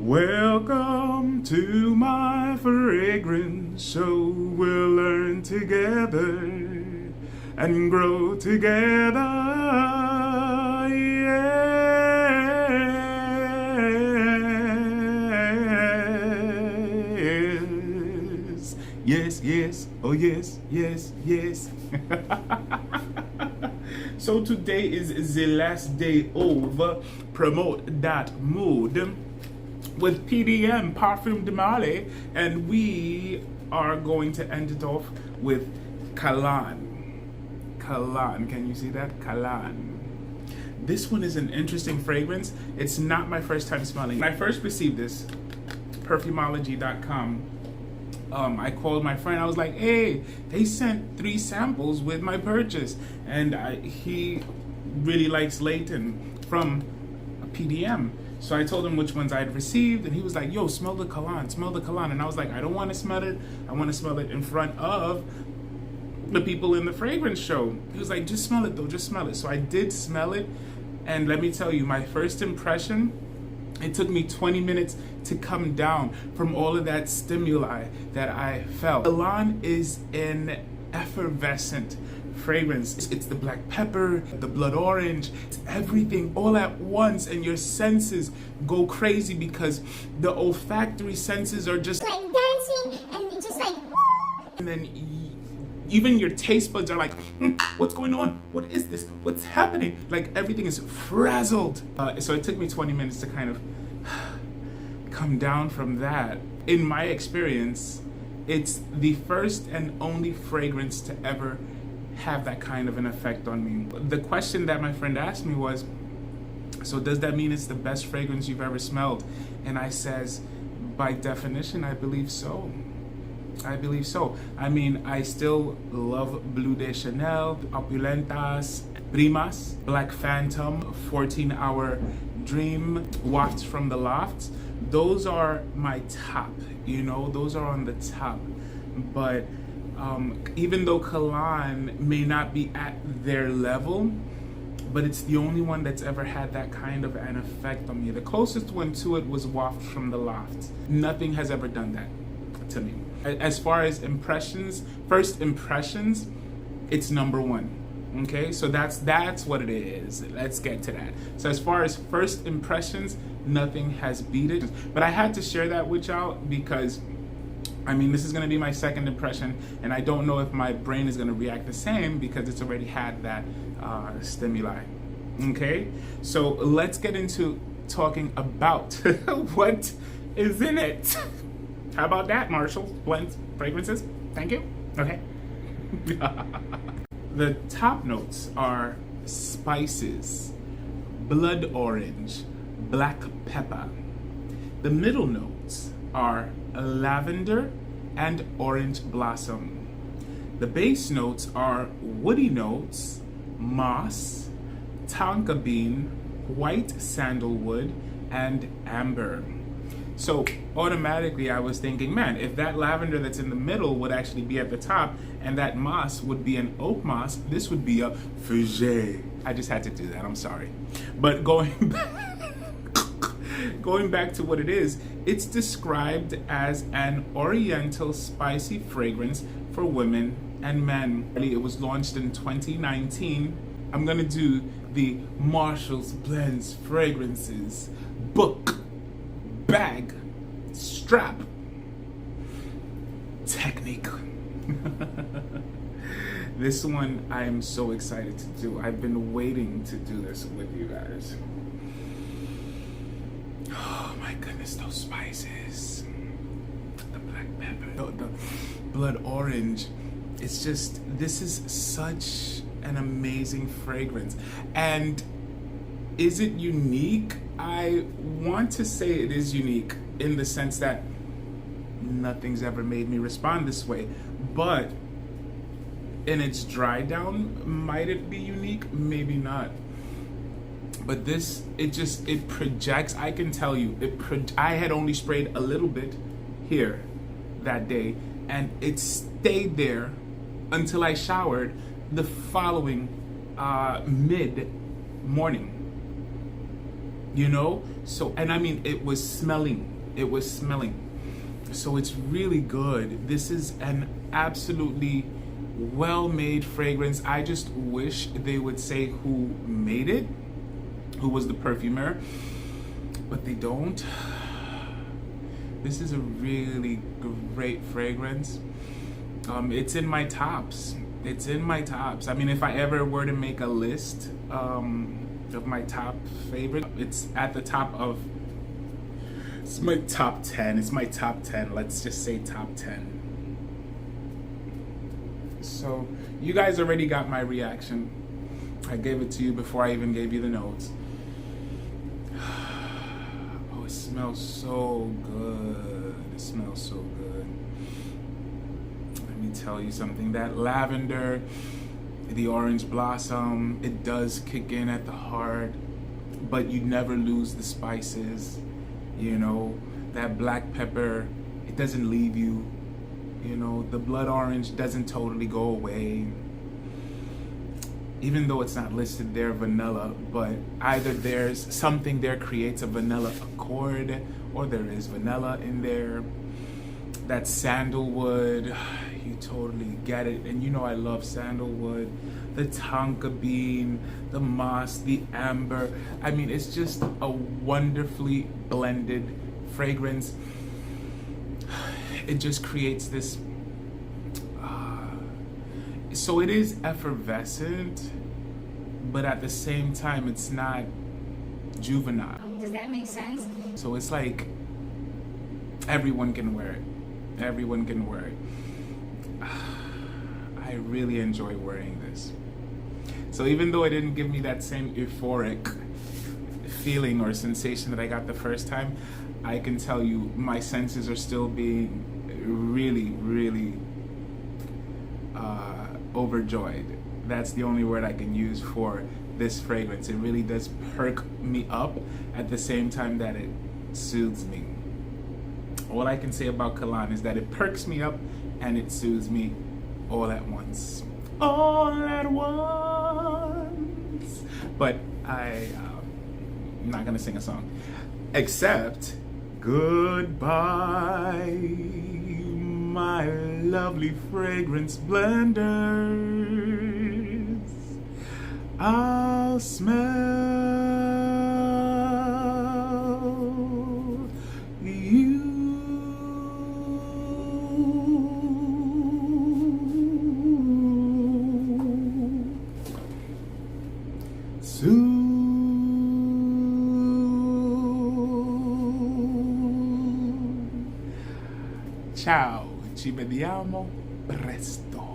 Welcome to my fragrance show. We'll learn together and grow together. Yes, yes, yes, oh yes, yes, yes. So today is the last day of Promote That Mood with PDM, Parfum de Marley, and we are going to end it off with Kalan. Kalan, can you see that? Kalan. This one is an interesting fragrance. It's not my first time smelling. When I first received this, perfumology.com, I called my friend. I was like, hey, they sent 3 samples with my purchase. And he really likes Leighton from PDM. So I told him which ones I'd received, and he was like, yo, smell the Kalan, smell the Kalan. And I was like, I don't want to smell it. I want to smell it in front of the people in the fragrance show. He was like, just smell it though, just smell it. So I did smell it, and let me tell you, my first impression, it took me 20 minutes to come down from all of that stimuli that I felt. Kalan is an effervescent fragrance. It's the black pepper, the blood orange, it's everything all at once, and your senses go crazy because the olfactory senses are just like dancing and just like, and then even your taste buds are like, what's going on? What is this? What's happening? Like everything is frazzled. So it took me 20 minutes to kind of come down from that. In my experience, it's the first and only fragrance to ever have that kind of an effect on me. The question that my friend asked me was, so does that mean it's the best fragrance you've ever smelled? And I says, by definition, I believe so. I believe so. I mean, I still love Bleu de Chanel, Opulentas, Primas, Black Phantom, 14-Hour Dream, Wafts from the Lofts. Those are my top, you know, those are on the top. But even though Kalan may not be at their level, but it's the only one that's ever had that kind of an effect on me. The closest one to it was Waft from the Loft. Nothing has ever done that to me. As far as impressions, first impressions, it's number 1. Okay, so that's what it is. Let's get to that. So as far as first impressions, nothing has beat it. But I had to share that with y'all because, I mean, this is going to be my second impression, and I don't know if my brain is going to react the same because it's already had that stimuli. Okay, so let's get into talking about what is in it. How about that, Marshall? Blends, fragrances? Thank you. Okay. The top notes are spices, blood orange, black pepper. The middle notes are lavender and orange blossom. The base notes are woody notes, moss, tonka bean, white sandalwood, and amber. So automatically I was thinking, man, if that lavender that's in the middle would actually be at the top and that moss would be an oak moss, this would be a feuillée. I just had to do that, I'm sorry. But going back to what it is, it's described as an oriental spicy fragrance for women and men. It was launched in 2019. I'm gonna do the Marshall's Blends Fragrances book, bag, strap, technique. This one I am so excited to do. I've been waiting to do this with you guys. Oh my goodness, those spices. The black pepper, the blood orange. It's just, this is such an amazing fragrance. And is it unique? I want to say it is unique in the sense that nothing's ever made me respond this way. But in its dry down, might it be unique? Maybe not. But this, it projects. I can tell you, I had only sprayed a little bit here that day, and it stayed there until I showered the following mid-morning. You know? So, and I mean, it was smelling it was smelling. So it's really good. This is an absolutely well-made fragrance. I just wish they would say who made it, who was the perfumer, but they don't. This is a really great fragrance. It's in my tops. It's in my tops. I mean, if I ever were to make a list of my top favorite, it's at the top of, it's my top 10. It's my top 10. Let's just say top 10. So you guys already got my reaction. I gave it to you before I even gave you the notes. Oh, it smells so good. It smells so good. Let me tell you something. That lavender, the orange blossom, it does kick in at the heart, but you never lose the spices. You know, that black pepper, it doesn't leave you. You know, the blood orange doesn't totally go away. Even though it's not listed there, vanilla, but either there's something there creates a vanilla accord, or there is vanilla in there. That sandalwood, you totally get it. And you know I love sandalwood. The tonka bean, the moss, the amber. I mean, it's just a wonderfully blended fragrance. It just creates this, so it is effervescent, but at the same time, it's not juvenile. Does that make sense? So it's like everyone can wear it. Everyone can wear it. I really enjoy wearing this. So even though it didn't give me that same euphoric feeling or sensation that I got the first time, I can tell you my senses are still being really, really overjoyed. That's the only word I can use for this fragrance. It really does perk me up at the same time that it soothes me. All I can say about Kalan is that it perks me up and it soothes me all at once. All at once. But I'm not gonna sing a song. Except, goodbye, my lovely fragrance blenders. I'll smell you. Soon. Ciao, ci vediamo presto.